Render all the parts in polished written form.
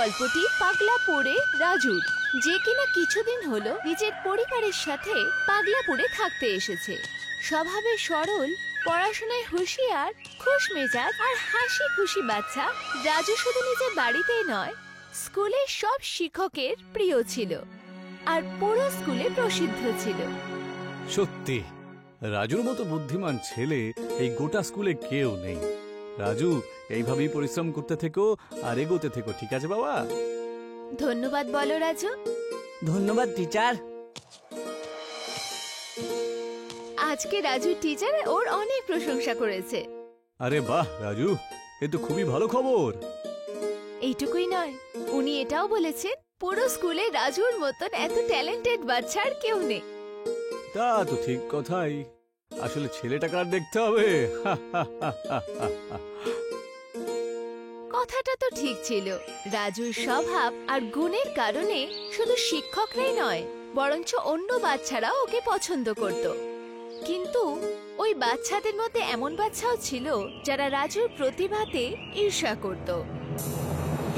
গল্পটি পাগলাপুরে রাজুর, যে কিনা কিছুদিন হলো নিজের পরিবারের সাথে পাগলাপুরে থাকতে এসেছে। স্বভাবে সরল, পড়াশোনায় হুঁশিয়ার, খুশমেজাজ আর হাসি খুশি বাচ্চা রাজু শুধু নিজের বাড়িতেই নয়, স্কুলের সব শিক্ষকের প্রিয় ছিল আর পুরো স্কুলে প্রসিদ্ধ ছিল। সত্যি রাজুর মতো বুদ্ধিমান ছেলে এই গোটা স্কুলে কেউ নেই। রাজু, এইভাবেই পরিশ্রম করতে থেকো আর এগোতে থেকো, ঠিক আছে বাবা? ধন্যবাদ বলো রাজু। ধন্যবাদ টিচার। আজকে রাজু টিচার ওর অনেক প্রশংসা করেছে। আরে বাহ রাজু, এ তো খুবই ভালো খবর। এইটুকুই নয়, উনি এটাও বলেছেন পুরো স্কুলে রাজুর মতন এত ট্যালেন্টেড বাচ্চা আর কেউ নেই। তা তো ঠিক কথাই, আসলে ছেলেটাকে আর দেখতে হবে। কথাটা তো ঠিক ছিল। রাজুর স্বভাব আর গুণের কারণে শুধু শিক্ষকরাই নয়, বরঞ্চ অন্য বাচ্চারাও ওকে পছন্দ করত। কিন্তু ওই বাচ্চাদের মধ্যে এমন বাচ্চাও ছিল যারা রাজুর প্রতিভাতে ঈর্ষা করত।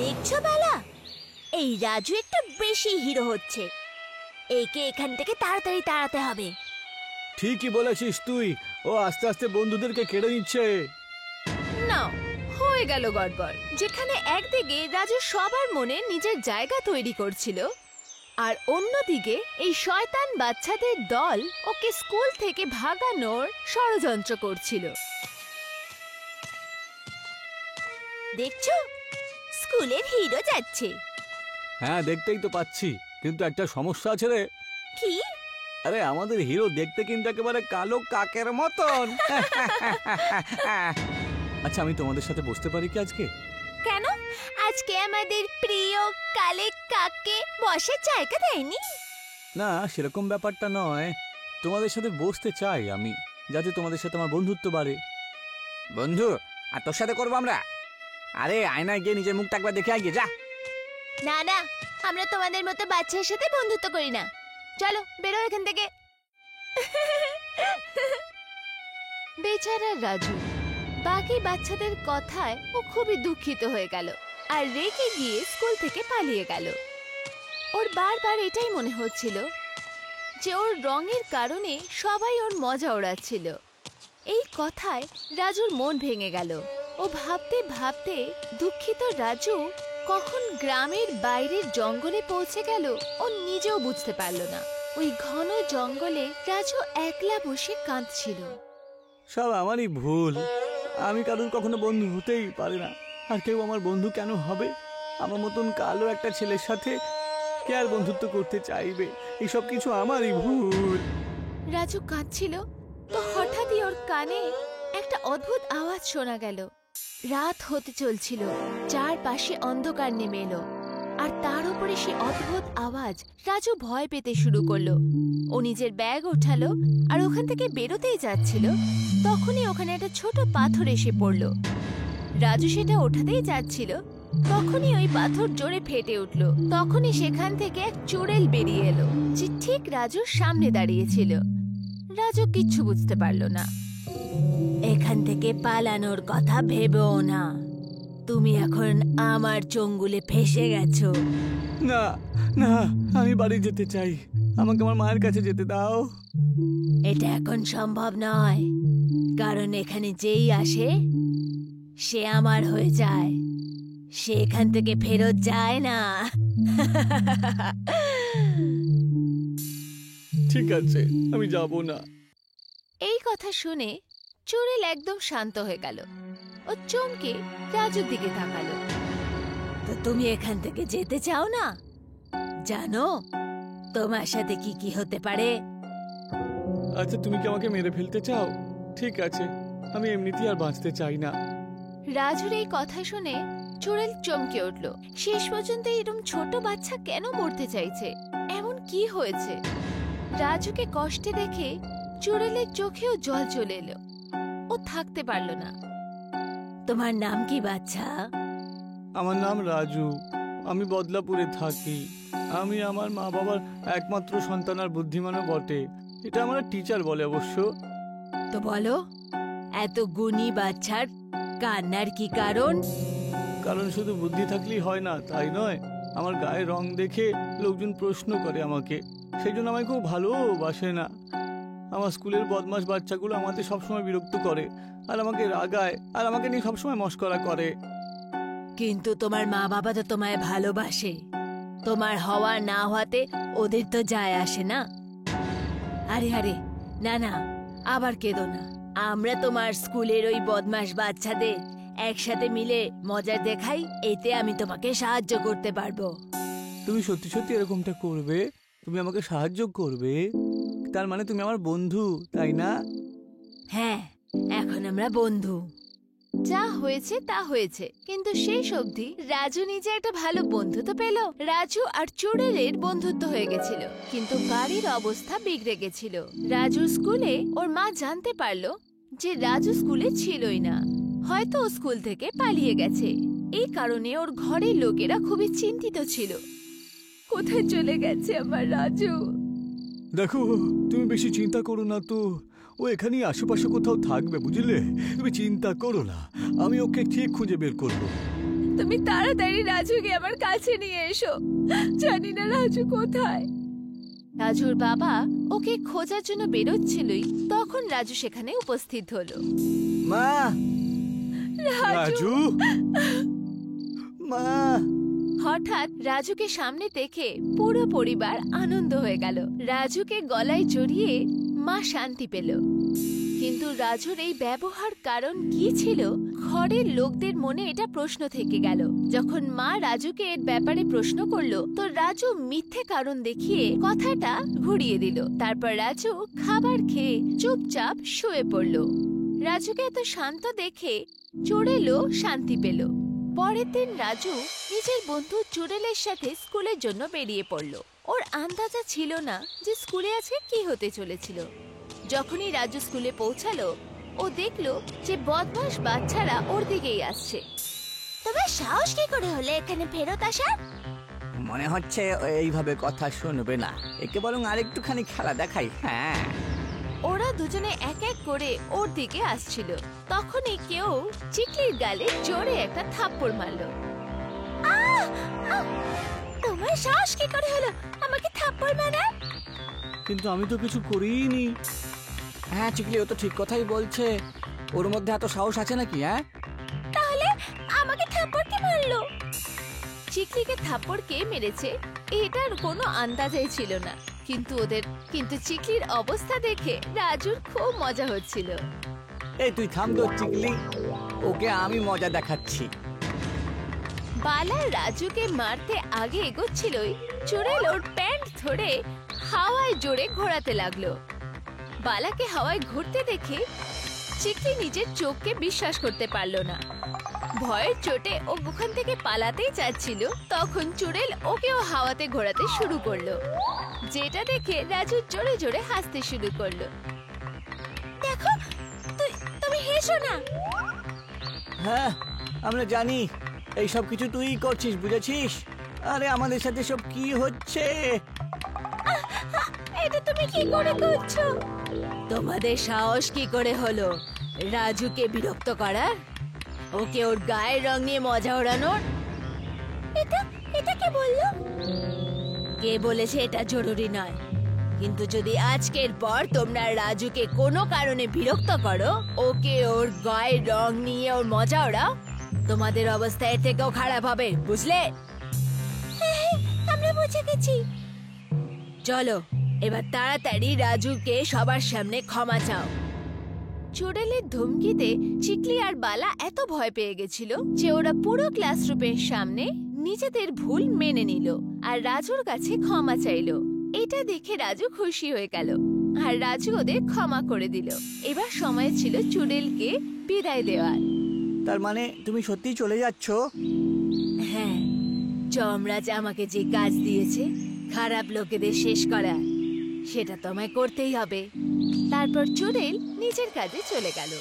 দেখছো বালা, এই রাজু একটু বেশি হিরো হচ্ছে, একে এখান থেকে তাড়াতাড়ি তাড়াতে হবে। ঠিকই বলেছিস তুই, ও আস্তে আস্তে বন্ধুদেরকে কেড়ে নিচ্ছে। না, হয়ে গেল গড়বড়। যেখানে একদিকে রাজু সবার মনে নিজের জায়গা তৈরি করছিল, আর অন্যদিকে এই শয়তান বাচ্চাদের দল ওকে স্কুল থেকে ভাগানোর ষড়যন্ত্র করছিল। দেখছো, স্কুলের হিরো যাচ্ছে। হ্যাঁ দেখতেই তো পাচ্ছি, কিন্তু একটা সমস্যা আছে রে। কি? আরে আমাদের হিরো দেখতে কিন্তু একেবারে কালো কাকের মতন। আচ্ছা, আমি তোমাদের সাথে বসতে পারি কি আজকে? কেন? আজকে আমাদের প্রিয় কালে কাককে বসার জায়গা দেয়নি? না, সেরকম ব্যাপারটা নয়, তোমাদের সাথে বসতে চাই আমি, যাতে তোমাদের সাথে আমার বন্ধুত্ব বাড়ে। বন্ধু, আর তোর সাথে করবো আমরা? আরে আয়নায় গিয়ে নিজের মুখটা একবার দেখে আগে যা। না না, আমরা তোমাদের মতো বাচ্চার সাথে বন্ধুত্ব করি না। চলো বেরো এখান থেকে। বেচারা রাজু বাকি বাচ্চাদের কথায় ও খুবই দুঃখিত হয়ে গেল আর রেগে গিয়ে স্কুল থেকে পালিয়ে গেল। ওর বারবার এটাই মনে হচ্ছিল যে ওর রঙের কারণে সবাই ওর মজা ওড়াচ্ছিল। এই কথায় রাজুর মন ভেঙে গেল। ও ভাবতে ভাবতে দুঃখিত রাজু কখন গ্রামের বাইরের জঙ্গলে পৌঁছে গেল ও নিজেও বুঝতে পারল না। ওই ঘন জঙ্গলে রাজু একলা বসে কাঁদছিল। সব আমারই ভুল, আমি কারোর কখনো বন্ধু হতেই পারে না, আর কেউ আমার বন্ধু কেন হবে? আমার মতন কালো একটা ছেলের সাথে কে আর বন্ধুত্ব করতে চাইবে? এইসব কিছু আমারই ভুল। রাজু কাঁদছিল তো হঠাৎই ওর কানে একটা অদ্ভুত আওয়াজ শোনা গেল। রাত হতে চলছিল, চারপাশে অন্ধকার নেমে এলো, আর তার উপরে সে অদ্ভুত আওয়াজ। রাজু ভয় পেতে শুরু করলো। ও নিজের ব্যাগ ওঠালো আর ওখান থেকে বেরোতেই যাচ্ছিল, তখনই ওখানে একটা ছোট পাথর এসে পড়লো। রাজু সেটা ওঠাতেই যাচ্ছিল, তখনই ওই পাথর জোরে ফেটে উঠলো। তখনই সেখান থেকে এক চুড়েল বেরিয়ে এলো, যে ঠিক রাজুর সামনে দাঁড়িয়েছিল। রাজু কিচ্ছু বুঝতে পারলো না। এখান থেকে পালানোর কথা ভেবেও না, তুমি এখন আমার চঙ্গুলে ফেসে গেছো। না না, আমি বাড়ি যেতে চাই, আমাকে আমার মায়ের কাছে যেতে দাও। এটা এখন সম্ভব নয়, কারণ এখানে যেই আসে সে আমার হয়ে যায়, সে এখান থেকে ফেরত যায় না। ঠিক আছে, আমি যাব না। এই কথা শুনে চুড়েল একদম শান্ত হয়ে গেল। ও চমকে রাজুর দিকে তাকালো। তো তুমি এখান থেকে যেতে চাও না? জানো তোমার সাথে কি কি হতে পারে? আচ্ছা, তুমি কি আমাকে মেরে ফেলতে চাও? ঠিক আছে, আমি এমনিতেই আর বাঁচতে চাই না। রাজুর এই কথা শুনে চুড়েল চমকে উঠল। শেষ পর্যন্ত এরকম ছোট বাচ্চা কেন মরতে চাইছে? এমন কি হয়েছে? রাজুকে কষ্টে দেখে চুড়েলের চোখেও জল চলে এলো। ও থাকতে পারল না। তোমার নাম কি বাচ্চা? আমার নাম রাজু, আমি বদলাপুরে থাকি। আমি আমার মা বাবার একমাত্র সন্তান আর বুদ্ধিমানও বটে, এটা আমার টিচার বলে অবশ্য। তো বলো, এত গুণী বাচ্চার কান্নার কি কারণ? কারণ শুধু বুদ্ধি থাকলেই হয় না, তাই নয়। আমার গায়ের রং দেখে লোকজন প্রশ্ন করে আমাকে, সেই জন্য আমায় খুব ভালোবাসে না। আমার স্কুলের বদমাশ বাচ্চাগুলো আমাকে সবসময় বিরক্ত করে আর আমাকে রাগায় আর আমাকে নিয়ে সবসময় মস্করা করে। কিন্তু তোমার মা বাবা তো তোমায় ভালোবাসে, তোমার হওয়া না হওয়াতে ওদের তো যায় আসে না। আরে আরে, না না, আবার কেঁদো না। আমরা তোমার স্কুলের ওই বদমাশ বাচ্চাদের একসাথে মিলে মজা দেখাই, এতে আমি তোমাকে সাহায্য করতে পারবো। তুমি সত্যি সত্যি এরকমটা করবে? তুমি আমাকে সাহায্য করবে? তার মানে তুমি আমার বন্ধু, তাই না? হ্যাঁ, এখন আমরা বন্ধু। যা হয়েছে তা হয়েছে, কিন্তু শেষ অবধি রাজু নিজে একটা ভালো বন্ধু তো পেল। রাজু আর চুড়েলের বন্ধুত্ব হয়ে গেছিল, কিন্তু বাড়ির অবস্থা বিগড়ে গেছিল। রাজুর স্কুলে ওর মা জানতে পারলো যে রাজু স্কুলে ছিলই না, হয়তো ও স্কুল থেকে পালিয়ে গেছে। এই কারণে ওর ঘরের লোকেরা খুবই চিন্তিত ছিল। কোথায় চলে গেছে আমার রাজু? দেখো, তুমি বেশি চিন্তা করো না তো, ও এখানেই আশেপাশে কোথাও থাকবে, বুঝলে? তুমি চিন্তা করো না, আমি ওকে ঠিক খুঁজে বের করব। তুমি তাড়াতাড়ি রাজুকে আমার কাছে নিয়ে এসো, জানি না রাজু কোথায়। রাজুর বাবা ওকে খোঁজার জন্য বেরোচ্ছিলই, তখন রাজু সেখানে উপস্থিত হলো। মা! রাজু! মা! হঠাৎ রাজুকে সামনে দেখে পুরো পরিবার আনন্দ হয়ে গেল। রাজুকে গলায় জড়িয়ে মা শান্তি পেল। কিন্তু রাজুর এই ব্যবহার কারণ কি ছিল, ঘরের লোকদের মনে এটা প্রশ্ন থেকে গেল। যখন মা রাজুকে এর ব্যাপারে প্রশ্ন করলো, তো রাজু মিথ্যে কারণ দেখিয়ে কথাটা ঘুরিয়ে দিল। তারপর রাজু খাবার খেয়ে চুপচাপ শুয়ে পড়ল। রাজুকে এত শান্ত দেখে চুড়েলও শান্তি পেল। পরের দিন রাজু নিজের বন্ধু চুড়েলের সাথে স্কুলের জন্য বেরিয়ে পড়ল। ওর আন্দাজা ছিল না যে স্কুলে আজকে কি হতে চলেছিল। যখনই রাজু স্কুলে পৌঁছালো, ও দেখলো যে বদমাশ বাচ্চারা ওর দিকেই আসছে। তোমার সাহস কি করে হলে এখানে ফেরত আসা? মনে হচ্ছে ও এইভাবে কথা শুনবে না, একে বরং আরেকটুখানি খেলা দেখাই। হ্যাঁ, ওরা দুজনে এক এক করে ওর দিকে আসছিল। তখনই কেউ চিকলির গালে জোরে একটা থাপ্পড় মারলো। তোমার সাহস কি করে হলো আমাকে থাপ্পড় মারার? কিন্তু আমি তো কিছু করিনি। হ্যাঁ চিকলি, ও তো ঠিক কথাই বলছে। ওর মধ্যে এত সাহস আছে নাকি? হ্যাঁ, তাহলে আমাকে থাপ্পড় কে মারলো? চিকলিকে থাপ্পড় কে মেরেছে এটার কোনো আন্দাজই ছিল না। কিন্তু চিকলির অবস্থা দেখে রাজুর খুব মজা হচ্ছিল। এই তুই থাম তো চিকলি, ওকে আমি মজা দেখাচ্ছি। বালা রাজুকে মারতে আগে এগোচ্ছিলই, চুড়েল ওর প্যান্ট ধরে হাওয়ায় জোরে ঘোরাতে লাগলো। বালাকে হাওয়ায় ঘুরতে দেখে চিকলি নিজের চোখকে বিশ্বাস করতে পারলো না। ভয়ের চোটে ও ওখান থেকে পালাতেই চাচ্ছিল, তখন চুড়েল ওকেও হাওয়াতে ঘোরাতে শুরু করলো, যেটা দেখে রাজু জোরে জোরে হাসতে শুরু করলো। দেখো, তুমি হেসো না। হ্যাঁ, আমরা জানি এই সব কিছু তুই করছিস, বুঝেছিস? আরে আমাদের সাথে সব কি হচ্ছে? এটা তুমি কি করে করছো? তোমাদের সাহস কি করে হলো রাজুকে বিরক্ত করার, ওকে ওর গায়ের রং নিয়ে মজা ওড়ানোর? এটা কে বললো? কে বলেছে এটা জরুরি নয়, কিন্তু যদি আজকের পর তোমরা রাজুকে কোনো কারণে বিরক্ত করো, ওকে ওর গায়ের রং নিয়ে ওর মজা ওড়াও, তোমাদের অবস্থা এর থেকেও খারাপ হবে, বুঝলে? আমরা বুঝে গেছি। চলো এবার তাড়াতাড়ি রাজুকে সবার সামনে ক্ষমা চাও। চুড়েলের ধমকিতে চিকলি আর বালা এত ভয় পেয়ে গেছিল যে ওরা পুরো ক্লাসরুমের সামনে নিজেদের ভুল মেনে নিল আর রাজুর কাছে ক্ষমা চাইল। এটা দেখে রাজু খুশি হয়ে গেল আর রাজু ওদের ক্ষমা করে দিল। এবার সময় ছিল চুড়েলকে বিদায় দেওয়ার। তার মানে তুমি সত্যি চলে যাচ্ছ? হ্যাঁ, যমরাজ আমাকে যে কাজ দিয়েছে খারাপ লোকেদের শেষ করা, সেটা তোমায় করতেই হবে। তারপর চুড়েল নিজের কাজে চলে গেল।